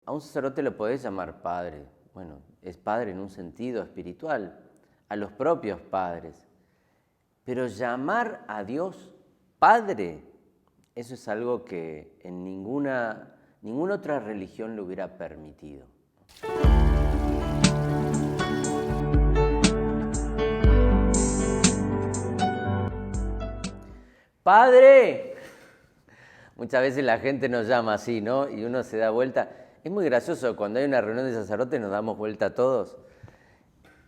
a un sacerdote lo podés llamar padre. Bueno, es padre en un sentido espiritual, a los propios padres. Pero llamar a Dios Padre, eso es algo que en ninguna otra religión lo hubiera permitido. ¡Padre! Muchas veces la gente nos llama así, ¿no? Y uno se da vuelta. Es muy gracioso, cuando hay una reunión de sacerdotes nos damos vuelta todos.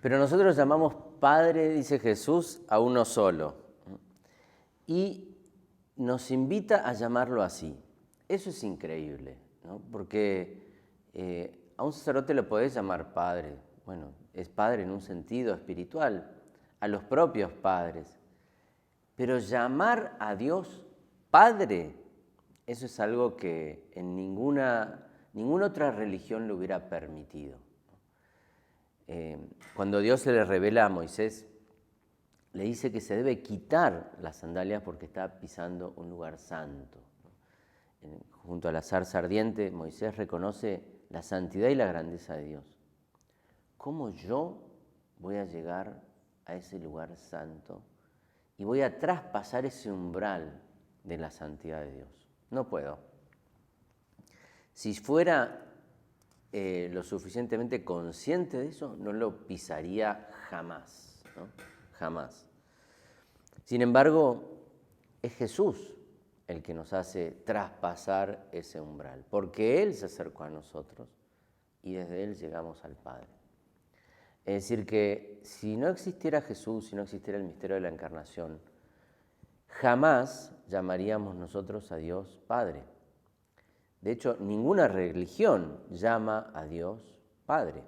Pero nosotros llamamos Padre, dice Jesús, a uno solo. Y nos invita a llamarlo así. Eso es increíble, ¿no? Porque a un sacerdote lo podés llamar padre. Bueno, es padre en un sentido espiritual, a los propios padres. Pero llamar a Dios Padre, eso es algo que en ninguna otra religión lo hubiera permitido. Cuando Dios se le revela a Moisés, le dice que se debe quitar las sandalias porque está pisando un lugar santo. Junto a la zarza ardiente, Moisés reconoce la santidad y la grandeza de Dios. ¿Cómo yo voy a llegar a ese lugar santo y voy a traspasar ese umbral de la santidad de Dios? No puedo. Si fuera lo suficientemente consciente de eso, no lo pisaría jamás, ¿no? Jamás. Sin embargo, es Jesús el que nos hace traspasar ese umbral, porque Él se acercó a nosotros y desde Él llegamos al Padre. Es decir, que si no existiera Jesús, si no existiera el misterio de la Encarnación, jamás llamaríamos nosotros a Dios Padre. De hecho, ninguna religión llama a Dios Padre.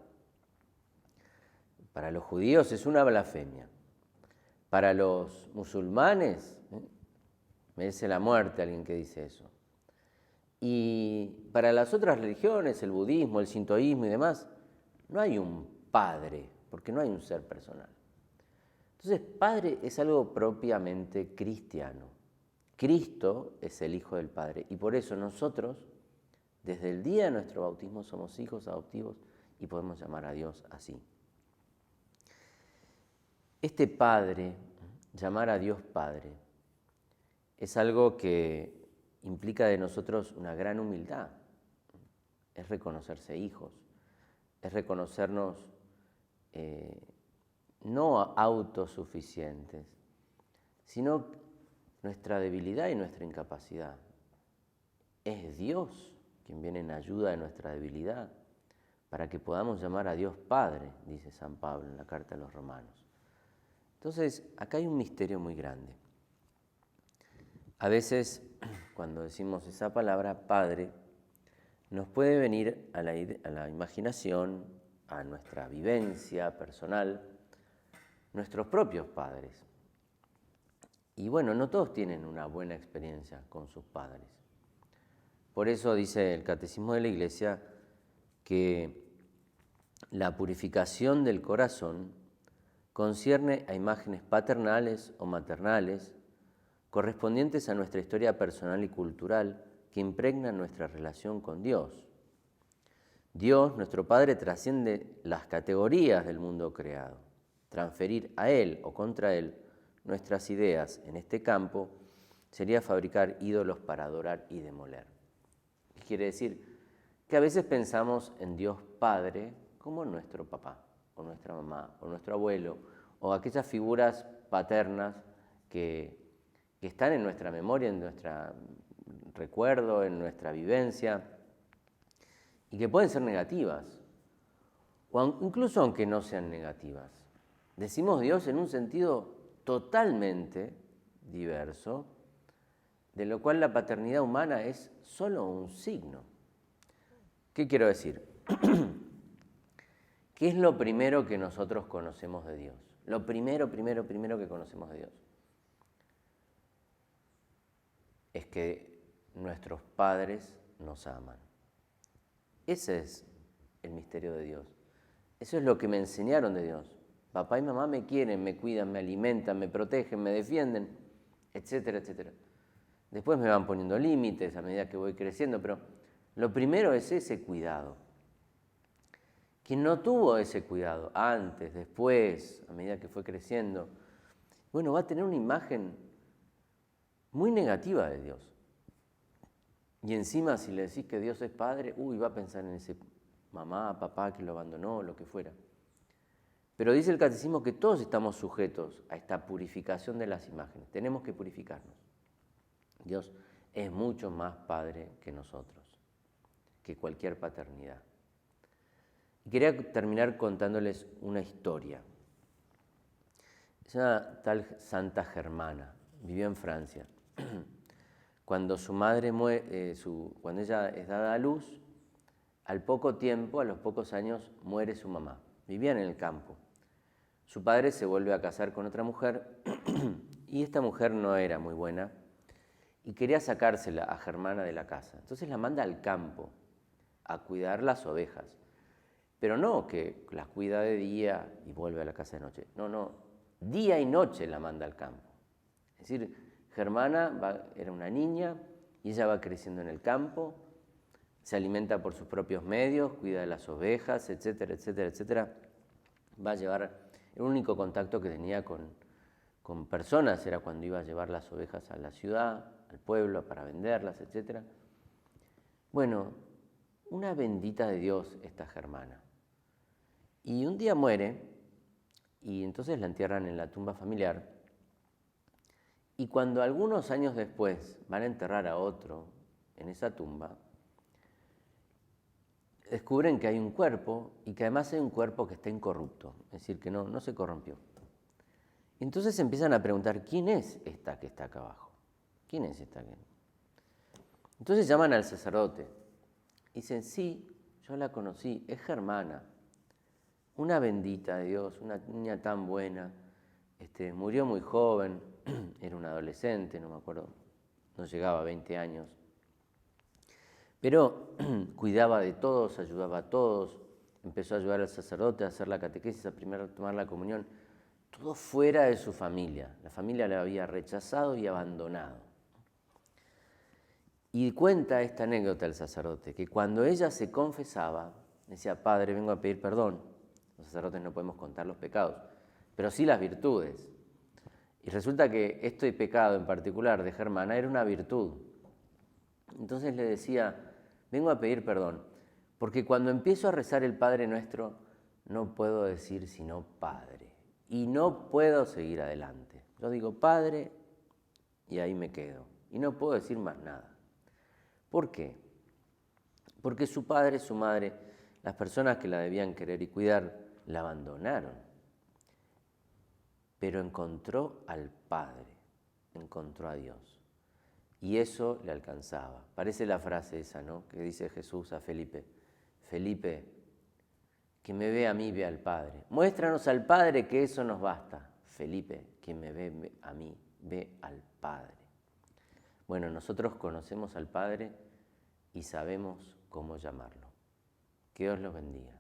Para los judíos es una blasfemia. Para los musulmanes, merece la muerte alguien que dice eso. Y para las otras religiones, el budismo, el sintoísmo y demás, no hay un padre, porque no hay un ser personal. Entonces, padre es algo propiamente cristiano. Cristo es el Hijo del Padre y por eso nosotros, desde el día de nuestro bautismo, somos hijos adoptivos y podemos llamar a Dios así. Este Padre, llamar a Dios Padre, es algo que implica de nosotros una gran humildad. Es reconocerse hijos, es reconocernos no autosuficientes, sino nuestra debilidad y nuestra incapacidad. Es Dios quien viene en ayuda de nuestra debilidad para que podamos llamar a Dios Padre, dice San Pablo en la carta a los Romanos. Entonces, acá hay un misterio muy grande. A veces, cuando decimos esa palabra Padre, nos puede venir a la imaginación, a nuestra vivencia personal, nuestros propios padres. Y bueno, no todos tienen una buena experiencia con sus padres. Por eso dice el Catecismo de la Iglesia que la purificación del corazón concierne a imágenes paternales o maternales correspondientes a nuestra historia personal y cultural que impregnan nuestra relación con Dios. Dios, nuestro Padre, trasciende las categorías del mundo creado. Transferir a Él o contra Él nuestras ideas en este campo sería fabricar ídolos para adorar y demoler. ¿Qué quiere decir? Que a veces pensamos en Dios Padre como nuestro papá, o nuestra mamá, o nuestro abuelo, o aquellas figuras paternas que están en nuestra memoria, en nuestro recuerdo, en nuestra vivencia, y que pueden ser negativas, o incluso aunque no sean negativas. Decimos Dios en un sentido totalmente diverso, de lo cual la paternidad humana es solo un signo. ¿Qué quiero decir? ¿Qué es lo primero que nosotros conocemos de Dios? Lo primero que conocemos de Dios es que nuestros padres nos aman. Ese es el misterio de Dios. Eso es lo que me enseñaron de Dios. Papá y mamá me quieren, me cuidan, me alimentan, me protegen, me defienden, etcétera, etcétera. Después me van poniendo límites a medida que voy creciendo, pero Lo primero es ese cuidado. Quien no tuvo ese cuidado antes, después, a medida que fue creciendo, bueno, va a tener una imagen muy negativa de Dios. Y encima, si le decís que Dios es padre, va a pensar en ese mamá, papá que lo abandonó, lo que fuera. Pero dice el catecismo que todos estamos sujetos a esta purificación de las imágenes. Tenemos que purificarnos. Dios es mucho más padre que nosotros, que cualquier paternidad. Y quería terminar contándoles una historia. Es una tal Santa Germana, vivió en Francia. Cuando su madre cuando ella es dada a luz, al poco tiempo, a los pocos años, muere su mamá. Vivían en el campo. Su padre se vuelve a casar con otra mujer y esta mujer no era muy buena y quería sacársela a Germana de la casa. Entonces la manda al campo a cuidar las ovejas. Pero no que las cuida de día y vuelve a la casa de noche. No, día y noche la manda al campo. Es decir, Germana era una niña y ella va creciendo en el campo, se alimenta por sus propios medios, cuida de las ovejas, etcétera, etcétera, etcétera. Va a llevar, el único contacto que tenía con personas era cuando iba a llevar las ovejas a la ciudad, al pueblo, para venderlas, etcétera. Bueno, una bendita de Dios esta Germana. Y un día muere y entonces la entierran en la tumba familiar. Y cuando algunos años después van a enterrar a otro en esa tumba, descubren que hay un cuerpo y que además hay un cuerpo que está incorrupto, es decir, que no se corrompió. Entonces empiezan a preguntar, ¿quién es esta que está acá abajo? ¿Quién es esta que...? Entonces llaman al sacerdote. Dicen, sí, yo la conocí, es Germana, una bendita de Dios, una niña tan buena, murió muy joven, era una adolescente, no me acuerdo, no llegaba a 20 años. Pero cuidaba de todos, ayudaba a todos, empezó a ayudar al sacerdote a hacer la catequesis, a primero tomar la comunión, todo fuera de su familia. La familia la había rechazado y abandonado. Y cuenta esta anécdota el sacerdote, que cuando ella se confesaba, decía, Padre, vengo a pedir perdón. Los sacerdotes no podemos contar los pecados, pero sí las virtudes. Y resulta que este pecado en particular de Germana era una virtud. Entonces le decía, vengo a pedir perdón, porque cuando empiezo a rezar el Padre Nuestro, no puedo decir sino Padre, y no puedo seguir adelante. Yo digo Padre, y ahí me quedo, y no puedo decir más nada. ¿Por qué? Porque su padre, su madre, las personas que la debían querer y cuidar, la abandonaron. Pero encontró al Padre, encontró a Dios. Y eso le alcanzaba. Parece la frase esa, ¿no?, que dice Jesús a Felipe. Felipe, que me ve a mí, ve al Padre. Muéstranos al Padre, que eso nos basta. Felipe, quien me ve a mí, ve al Padre. Bueno, nosotros conocemos al Padre y sabemos cómo llamarlo. Que Dios los bendiga.